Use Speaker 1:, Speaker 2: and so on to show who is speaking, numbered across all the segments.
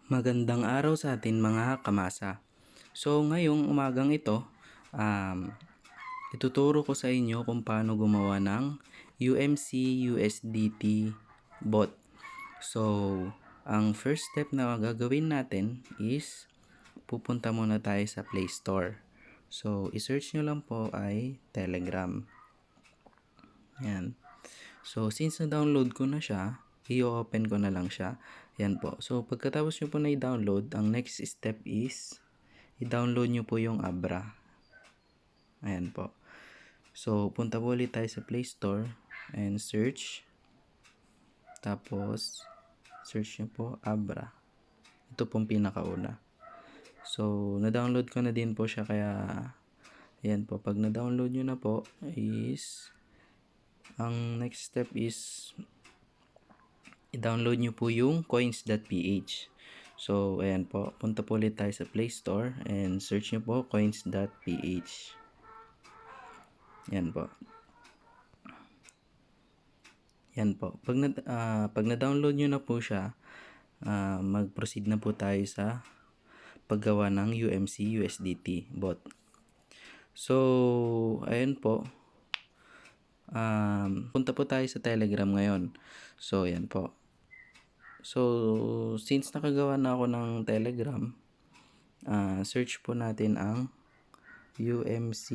Speaker 1: Magandang araw sa atin mga kamasa. So ngayong umagang ito, ituturo ko sa inyo kung paano gumawa ng UMC USDT bot. So ang first step na gagawin natin is pupunta muna tayo sa Play Store. So i-search nyo lang po ay Telegram. Yan. So since na-download ko na siya, i-open ko na lang siya. Yan po. So pagkatapos nyo po na i-download, ang next step is i-download nyo po yung Abra. Ayan po. So punta po ulit tayo sa Play Store and search. Tapos search nyo po Abra. Ito pong pinakauna. So na-download ko na din po siya, kaya ayan po. Pag na-download nyo na po is ang next step is i-download nyo po yung coins.ph. So, ayan po. Punta po ulit tayo sa Play Store and search nyo po coins.ph. Yan po. Yan po. Pag na-download nyo na po siya, mag-proceed na po tayo sa paggawa ng UMC USDT bot. So, ayan po. Punta po tayo sa Telegram ngayon. So, ayan po. So, since nakagawa na ako ng Telegram, search po natin ang UMC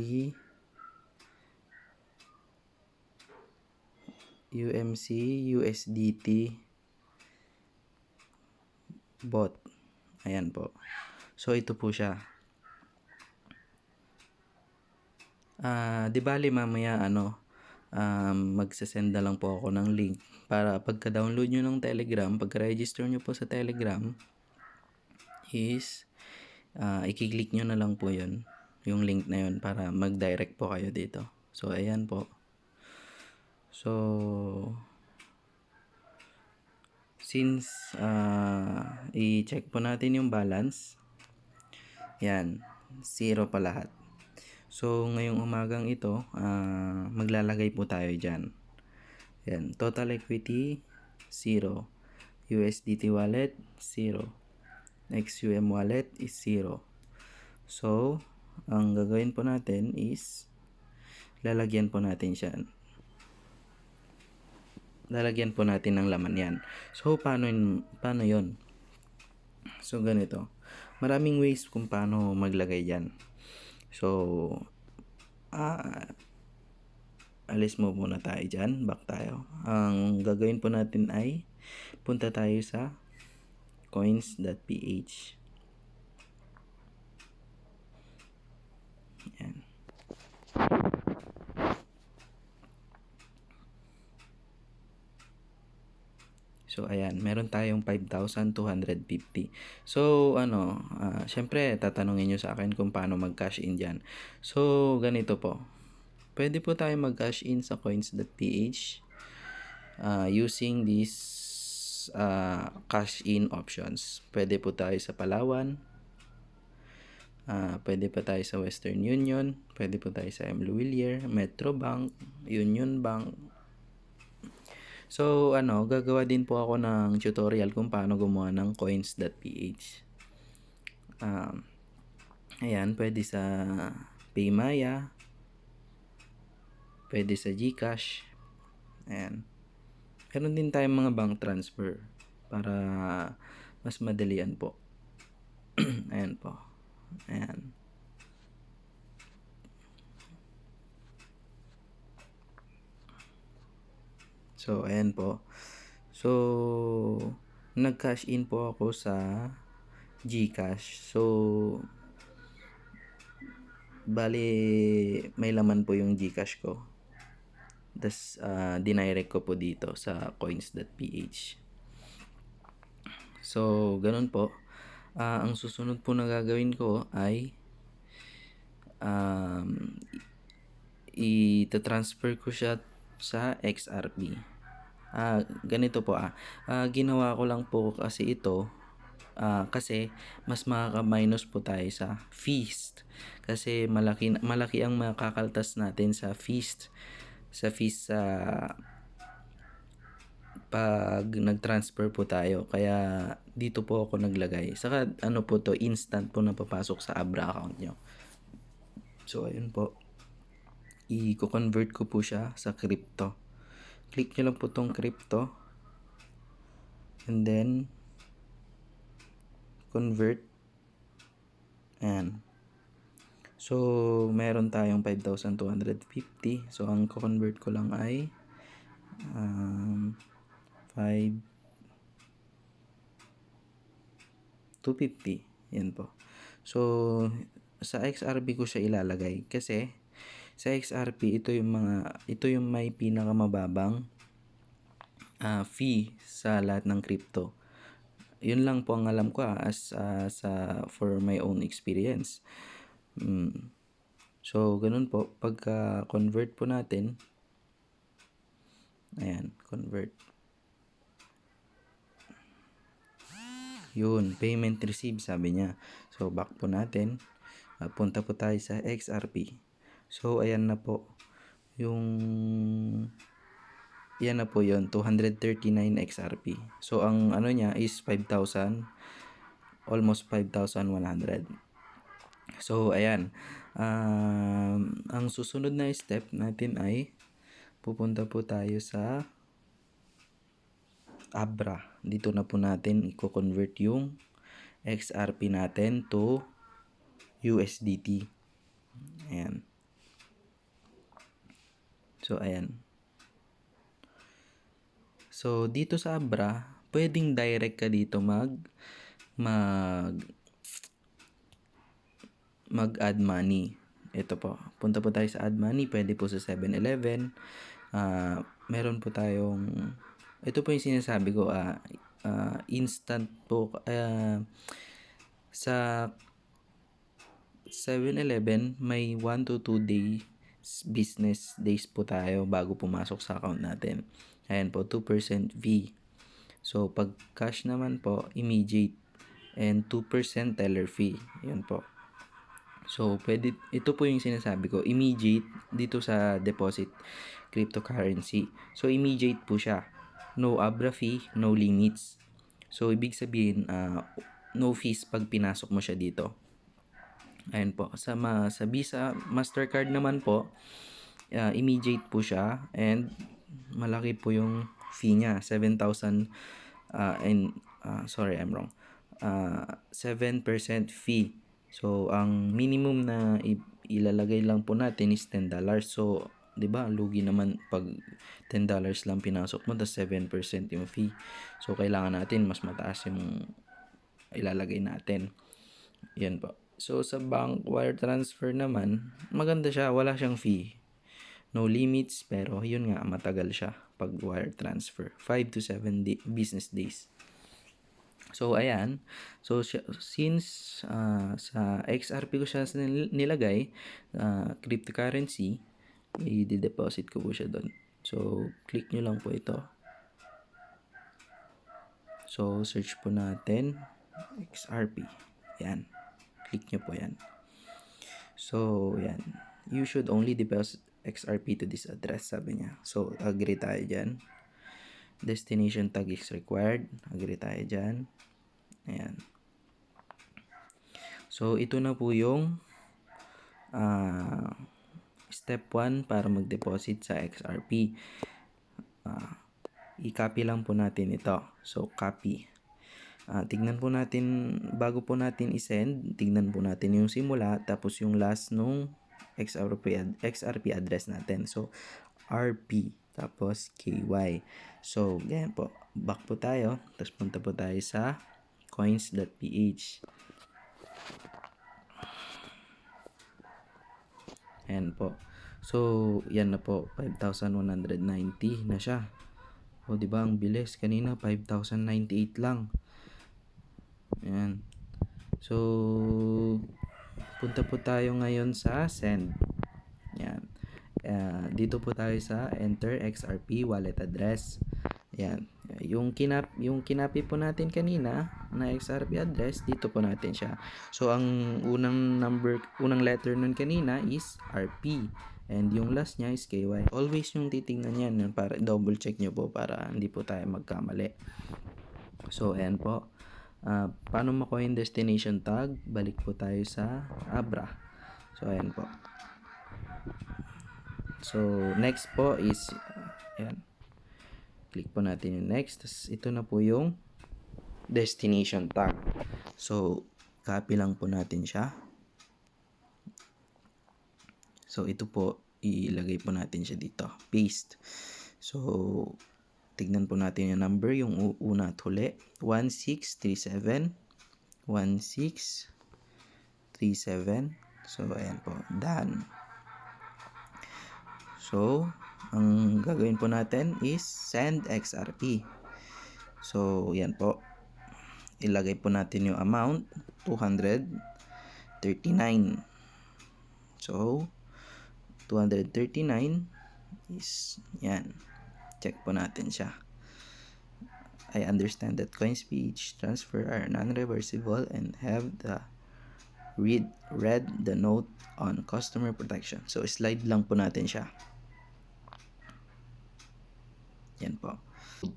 Speaker 1: USDT bot. Ayan po. So, ito po siya. Di bali mamaya magsasend na lang po ako ng link para pagka-download nyo ng Telegram, pagka-register nyo po sa Telegram is i-click nyo na lang po yun, yung link na yun, para mag-direct po kayo dito. So ayan po. So since i-check po natin yung balance, yan, 0 pa lahat. So ngayong umagang ito, maglalagay po tayo dyan. Yan, total equity 0, USDT wallet 0, XUM wallet is 0. So ang gagawin po natin is lalagyan po natin ng laman yan. So paano yun? So ganito, maraming ways kung paano maglagay yan. So alis mo muna tayo dyan, back tayo. Ang gagawin po natin ay punta tayo sa coins.ph. Yan. So ayan, meron tayong 5,250. So syempre tatanungin nyo sa akin kung paano mag-cash in dyan. So ganito po. Pwede po tayo mag-cash in sa coins.ph using these cash in options. Pwede po tayo sa Palawan, pwede pa tayo sa Western Union, pwede po tayo sa M. Luwilier, Metrobank, Union Bank. So gagawa din po ako ng tutorial kung paano gumawa ng coins.ph. Ayan, pwede sa Paymaya, pwede sa GCash. Ayan. Meron din tayong mga bank transfer para mas madalian po. Ayan po. Ayan. So, ayan po. So, nag-cash in po ako sa GCash. So, bali may laman po yung GCash ko. Tapos, dinirect ko po dito sa coins.ph. So, ganun po. Ang susunod po na gagawin ko ay i-transfer ko siya sa XRP. Ganito po ginawa ko lang po kasi ito kasi mas makaka-minus po tayo sa fees, kasi malaki ang makakaltas natin sa fees sa pag nag-transfer po tayo. Kaya dito po ako naglagay. Saka ano po to, instant po napapasok sa Abra account nyo. So ayun po, i-convert ko po siya sa crypto. Click nyo lang po tong crypto and then convert. Ayan. So meron tayong 5,250. So ang convert ko lang ay 5,250. Yan po. So sa XRP ko siya ilalagay kasi sa XRP ito yung may pinakamababang fee sa lahat ng crypto. Yun lang po ang alam ko for my own experience. So ganun po, pagka convert po natin, ayan, convert. Yun, payment received sabi niya. So back po natin, punta po tayo sa XRP. So ayan na po yung yan na po yun, 239 XRP. So ang ano niya is 5,000, almost 5,100. So ayan, ang susunod na step natin ay pupunta po tayo sa Abra. Dito na po natin i-convert yung XRP natin to USDT. Ayan. So ayan. So dito sa Abra, pwedeng direct ka dito mag-add money. Ito po, punta po tayo sa add money. Pwede po sa 7-Eleven. Meron po tayong, ito po yung sinasabi ko, instant po. Sa 7-Eleven, may 1 to 2 days business days po tayo bago pumasok sa account natin. Ayan po, 2% fee. So pag cash naman po, immediate, and 2% teller fee. Yan po. So pwede, ito po yung sinasabi ko, immediate dito sa deposit cryptocurrency. So immediate po siya. No Abra fee, no limits. So ibig sabihin, no fees pag pinasok mo siya dito. Ayan po. Sa Visa, Mastercard naman po, immediate po siya and malaki po yung fee niya, 7,000 sorry, I'm wrong. 7% fee. So ang minimum na ilalagay lang po natin is $10. So 'di ba, lugi naman pag $10 lang pinasok mo, tas 7% yung fee. So kailangan natin mas mataas yung ilalagay natin. Yan po. So sa bank wire transfer naman, maganda siya, wala siyang fee. No limits, pero yun nga, matagal siya pag wire transfer. 5 to 7 business days. So ayan. So since sa XRP ko siya nilagay, cryptocurrency, i-deposit ko po siya doon. So click nyo lang po ito. So search po natin XRP. Yan. Click nyo po yan. So yan. You should only deposit XRP to this address, sabi niya. So agree tayo dyan. Destination tag is required. Agree tayo dyan. Ayan. So ito na po yung step 1 para mag-deposit sa XRP. I-copy lang po natin ito. So copy. Tignan po natin, bago po natin i-send, tignan po natin yung simula, tapos yung last nung XRP address natin. So RP, tapos KY. So ganyan po. Back po tayo, tapos punta po tayo sa coins.ph. Ayan po. So yan na po, 5,190 na siya. O diba, ang bilis. Kanina 5,098 lang. Ayan. So punta po tayo ngayon sa send. Ayan. Dito po tayo sa enter XRP wallet address. Ayan. Yung kinapi po natin kanina na XRP address, dito po natin siya. So ang unang letter nun kanina is RP. And yung last niya is KY. Always yung titingnan yan para double check nyo po para hindi po tayo magkamali. So, ayan po. Paano makuha yung destination tag? Balik po tayo sa Abra. So, ayan po. So, next po is, ayan. Click po natin yung next. Tapos, ito na po yung destination tag. So, copy lang po natin siya. So, ito po, ilagay po natin siya dito. Paste. So, tignan po natin yung number, yung una at huli. 1637. 1637. So, ayan po. Done. So, ang gagawin po natin is send XRP. So, yan po. Ilagay po natin yung amount, 239. So, 239 is, yan. Check po natin siya. I understand that coin speech transfer are non-reversible and have the read the note on customer protection. So, slide lang po natin siya. Yan po.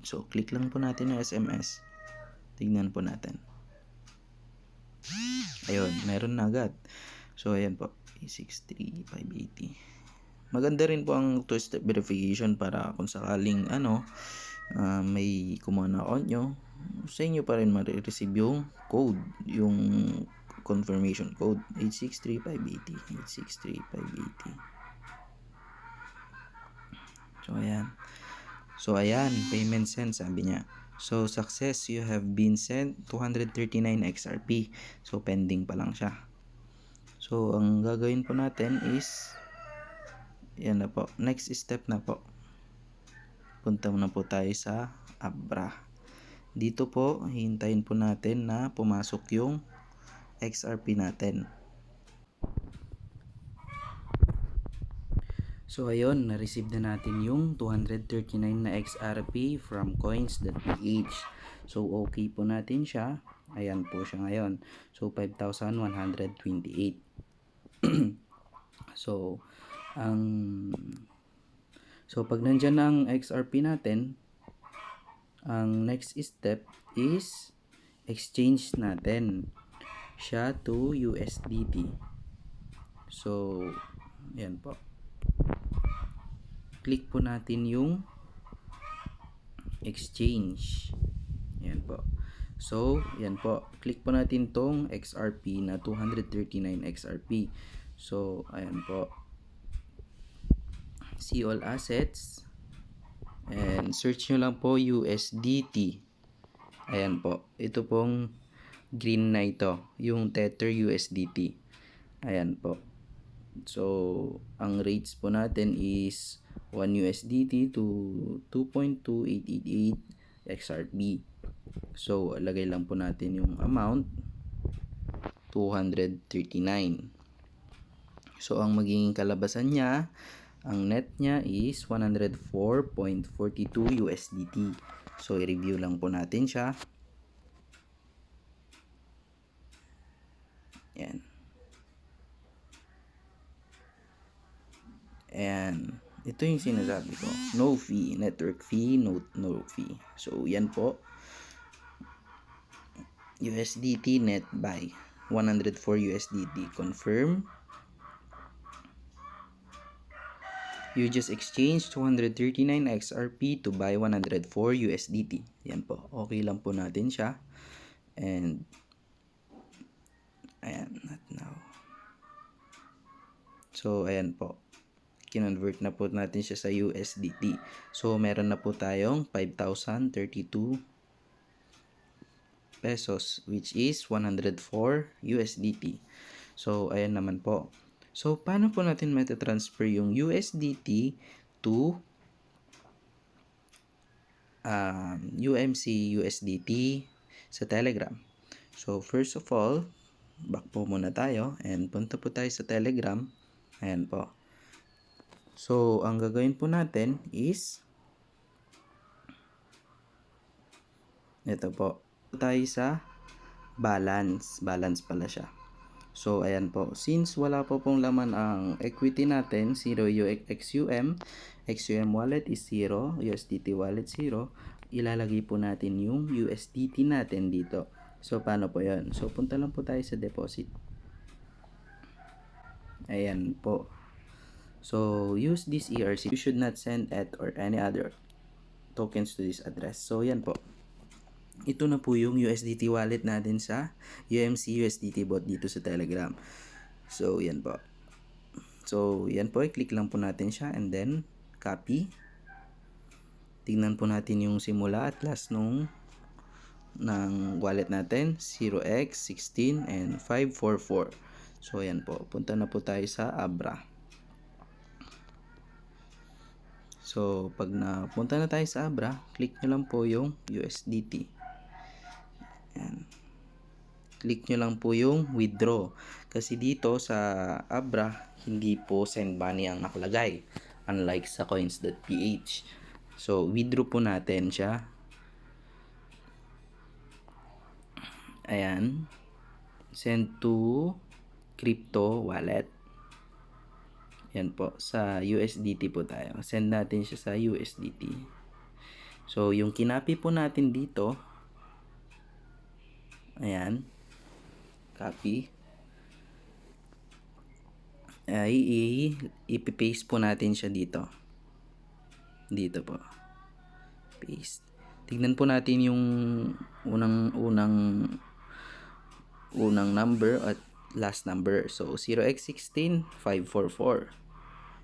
Speaker 1: So, click lang po natin yung SMS. Tignan po natin. Ayun, meron na agad. So, ayan po. 63580. Maganda rin po ang two-step verification para kung sakaling may kumuha na account nyo, sa inyo pa rin ma-receive yung code, yung confirmation code 863580. 863580. So ayan, payment sent, sabi niya. So success, you have been sent 239 XRP. So pending pa lang siya. So ang gagawin po natin is, yan na po, next step na po. Punta na po tayo sa Abra. Dito po, hintayin po natin na pumasok yung XRP natin. So ayun, na-receive na natin yung 239 na XRP from coins.ph. So okay po natin siya. Ayan po siya ngayon. So 5,128. So pag nandyan ang XRP natin, ang next step is exchange natin siya to USDT. So yan po. Click po natin yung exchange. Yan po. So, yan po. Click po natin tong XRP na 239 XRP. So, ayan po. See all assets. And search nyo lang po USDT. Ayan po. Ito pong green na ito. Yung Tether USDT. Ayan po. So, ang rates po natin is 1 USDT to 2.2888 XRP. So, lagay lang po natin yung amount, 239. So, ang magiging kalabasan niya, ang net niya is 104.42 USDT. So, i-review lang po natin siya. Yan. And ito yung sinasabi ko, no fee, network fee, no fee. So yan po, USDT net buy 104 USDT confirm. You just exchanged 239 XRP to buy 104 USDT. Yan po, okay lang po natin siya. And ayan, not now. So ayan po, kinonvert na po natin siya sa USDT. So, meron na po tayong 5,032 pesos, which is 104 USDT. So, ayan naman po. So, paano po natin metatransfer yung USDT to UMC USDT sa Telegram? So, first of all, back po muna tayo and punta po tayo sa Telegram. Ayan po. So, ang gagawin po natin is ito po. Tayo sa balance. Balance pala siya. So, ayan po. Since wala po pong laman ang equity natin, 0 XUM, XUM wallet is 0, USDT wallet 0, ilalagay po natin yung USDT natin dito. So, paano po yan? So, punta lang po tayo sa deposit. Ayan po. So, use this ERC. You should not send ETH or any other tokens to this address. So, yan po. Ito na po yung USDT wallet natin sa UMC USDT bot dito sa Telegram. So, yan po. So, yan po. I-click lang po natin siya and then copy. Tingnan po natin yung simula at last ng wallet natin. 0x, 16, and 544. So, yan po. Punta na po tayo sa Abra. So, pag napunta na tayo sa Abra, click nyo lang po yung USDT. Yan. Click nyo lang po yung withdraw. Kasi dito sa Abra, hindi po send money ang nakalagay. Unlike sa coins.ph. So, withdraw po natin siya. Ayan. Send to crypto wallet. Yan po. Sa USDT po tayo. Send natin siya sa USDT. So, yung kinapi po natin dito, ayan. Copy. Ay, ipipaste po natin siya dito. Dito po. Paste. Tignan po natin yung unang number at last number. So, 0x16, 544.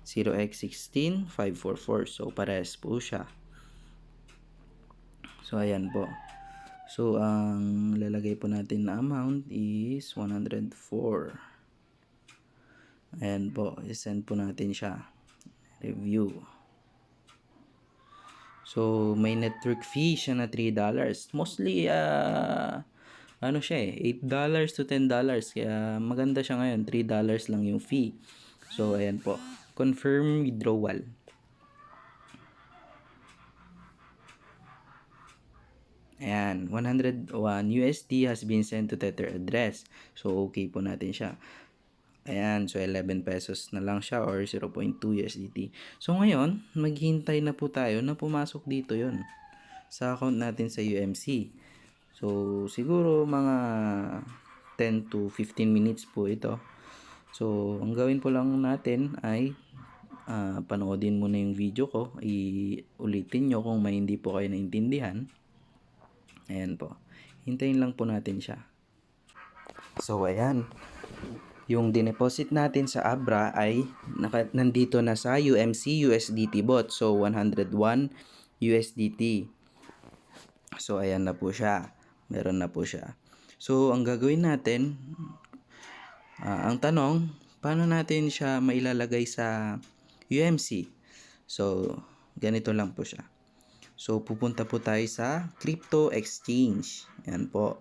Speaker 1: 0x16, 544. So, parehas po siya. So, ayan po. So, ang lalagay po natin na amount is 104. Ayan po. I-send po natin siya. Review. So, may network fee siya na $3. Mostly, ano siya eh, $8 to $10. Kaya maganda siya ngayon. $3 lang yung fee. So, ayan po. Confirm withdrawal. Ayan, 101 USD has been sent to Tether address. So, okay po natin siya. Ayan, so 11 pesos na lang siya or 0.2 USDT. So, ngayon, maghihintay na po tayo na pumasok dito yon sa account natin sa UMC. So, siguro mga 10 to 15 minutes po ito. So, ang gawin po lang natin ay panoodin muna yung video ko. Ulitin nyo kung may hindi po kayo naintindihan. Ayan po. Hintayin lang po natin siya. So, ayan. Yung dineposit natin sa Abra ay nandito na sa UMC USDT bot. So, 101 USDT. So, ayan na po siya. Meron na po siya. So, ang gagawin natin, ang tanong, paano natin siya mailalagay sa UMC? So, ganito lang po siya. So, pupunta po tayo sa crypto exchange. Ayan po.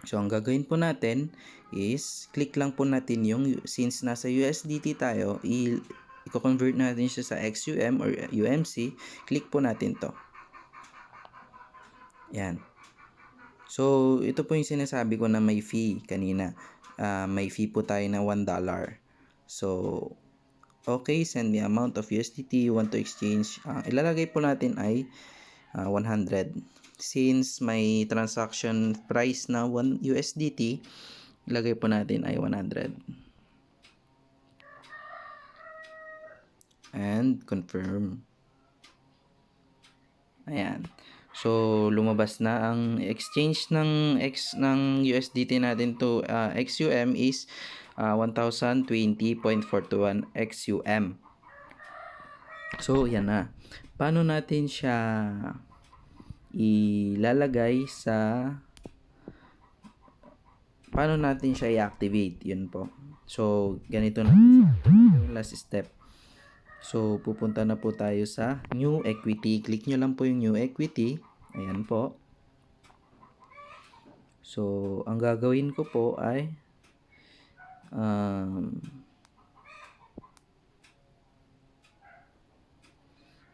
Speaker 1: So, ang gagawin po natin is, click lang po natin yung, since nasa USDT tayo, i-convert natin siya sa XUM or UMC, click po natin to. Ayan. So, ito po yung sinasabi ko na may fee kanina. May fee po tayo na $1. So, okay, send the amount of USDT you want to exchange. Ilalagay po natin ay 100. Since may transaction price na 1 USDT, ilagay po natin ay 100. And confirm. Ayan. So, lumabas na ang exchange ng USDT natin to XUM is 1020.41 XUM. So, yan na. Paano natin siya ilalagay paano natin siya i-activate? Yun po. So, ganito na yung last step. So, pupunta na po tayo sa New Equity. Click nyo lang po yung New Equity. Ayan po. So, ang gagawin ko po ay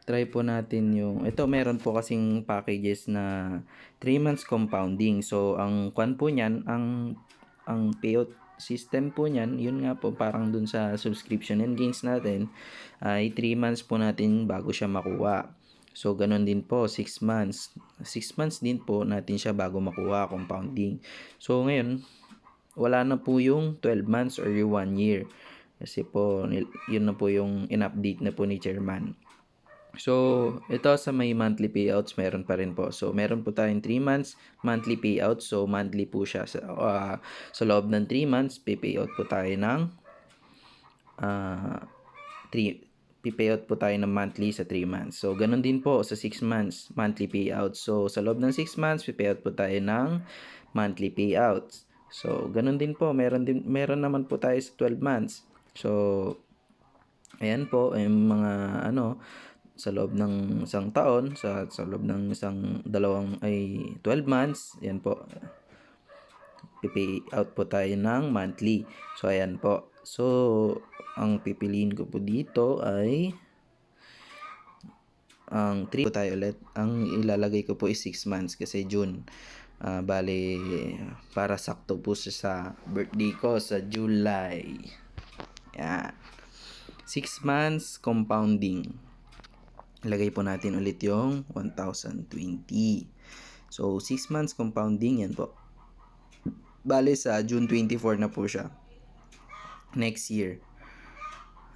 Speaker 1: try po natin yung, ito meron po kasing packages na 3 months compounding. So, ang kwan po niyan, ang payout system po niyan, yun nga po parang dun sa subscription and gains natin ay 3 months po natin bago siya makuha. So ganun din po 6 months. 6 months din po natin siya bago makuha compounding. So ngayon wala na po yung 12 months or yung 1 year. Kasi po yun na po yung in-update na po ni chairman. So, ito sa may monthly payouts, meron pa rin po. So, meron po tayong 3 months monthly payout. So, monthly po siya. Sa loob ng 3 months, pipayout po tayo ng 3 pipayout po tayo ng monthly sa 3 months. So, ganun din po sa 6 months monthly payout. So, sa loob ng 6 months, pipayout po tayo ng monthly payouts. So, ganun din po. Meron naman po tayo sa 12 months. So, ayan po, yung mga sa loob ng isang taon, sa loob ng 12 months, yan po, pay out po tayo ng monthly. So, ayan po. So, ang pipiliin ko po dito ay ang 3 po tayo ulit. Ang ilalagay ko po is 6 months kasi June. Bale, para sakto po sa birthday ko sa July. Yan. 6 months compounding. Ilagay po natin ulit yung 1,020. So, 6 months compounding yan po. Bale, sa June 24 na po siya. Next year.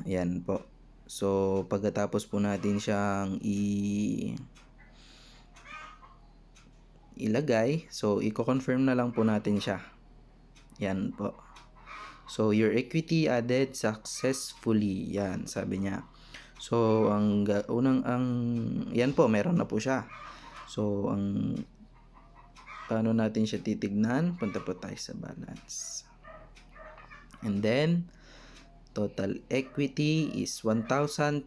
Speaker 1: Ayan po. So, pagkatapos po natin siyang ilagay, so, i-confirm na lang po natin siya. Yan po. So, your equity added successfully. Yan, sabi niya. So, yan po, meron na po siya. So, paano natin siya titignan? Punta po tayo sa balance. And then, total equity is 1,020.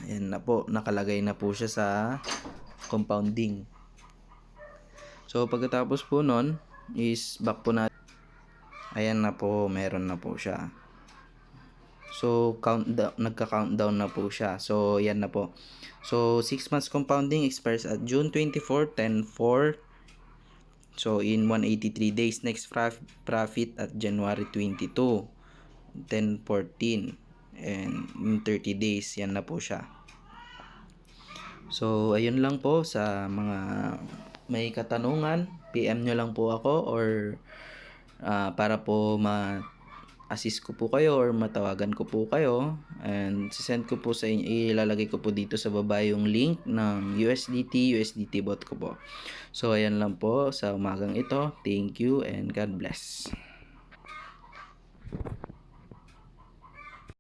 Speaker 1: Ayan na po, nakalagay na po siya sa compounding. So, pagkatapos po nun, is back po natin. Ayan na po, meron na po siya. So, nagka-countdown na po siya. So, yan na po. So, 6 months compounding expires at June 24, 10/4. So, in 183 days. Next profit at January 22, 10/14. And in 30 days, yan na po siya. So, ayun lang po. Sa mga may katanungan, PM nyo lang po ako or para po assist ko po kayo or matawagan ko po kayo, and send ko po sa inyo, ilalagay ko po dito sa baba yung link ng USDT bot ko po. So ayan lang po sa umagang ito. Thank you and God bless.